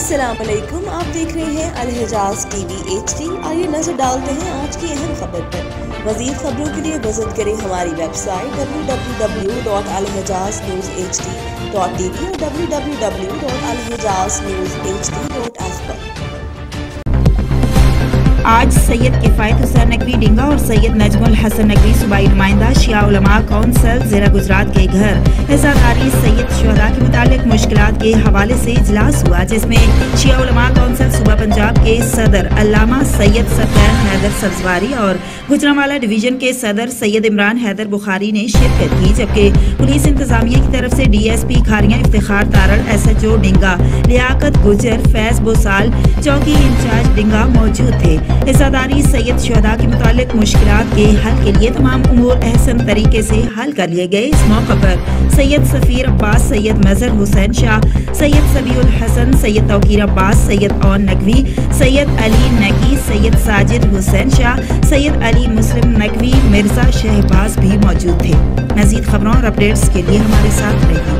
अस्सलाम वालेकुम, आप देख रहे हैं अलहिजाज टीवी HD। आइए नजर डालते हैं आज की अहम खबर पर। मज़ीद खबरों के लिए विजिट करें हमारी वेबसाइट www.alhijaznewshd.tv और www.alhijaznewshd.app पर। आज सैयद किफ़ायत हुसैन नकवी डिंगा और सैयद नजमुल हसन नकवी सूबाई नुमाइंदा शिया उलमा कौंसिल ज़िला गुजरात के घर हिस्सादारी सैयद शुहदा के मुतालिक मुश्किलात के हवाले से इजलास हुआ, जिसमें शिया उलमा कौंसिल सूबा पंजाब के सदर अल्लामा सैयद सफैन हैदर सब्जवारी और गुजरांवाला डिवीजन के सदर सैयद इमरान हैदर बुखारी ने शिरकत की, जबकि पुलिस इंतजामिया की तरफ से DSP खारियां इफ्तिखार तारड़, SHO डिंगा लियाकत गुजर, फैज बोसाल चौकी इंचार्ज डिंगा मौजूद थे। हिस्सादारी सैयद शुहदा के मुतालिक मुश्किलात के हल के लिए तमाम उमूर अहसन तरीके से हल कर लिए गए। इस मौके पर सैयद सफीर अब्बास, सैयद मजहर हुसैन शाह, सैयद सबीउल हसन, सैयद तौकीर अब्बास, सैयद औन नकवी, सैयद अली नकी, सैयद साजिद हुसैन शाह, सैयद अली मुस्लिम नकवी, मिर्जा शहबाज भी मौजूद थे। मज़ीद खबरों और अपडेट्स के लिए हमारे साथ रहिए।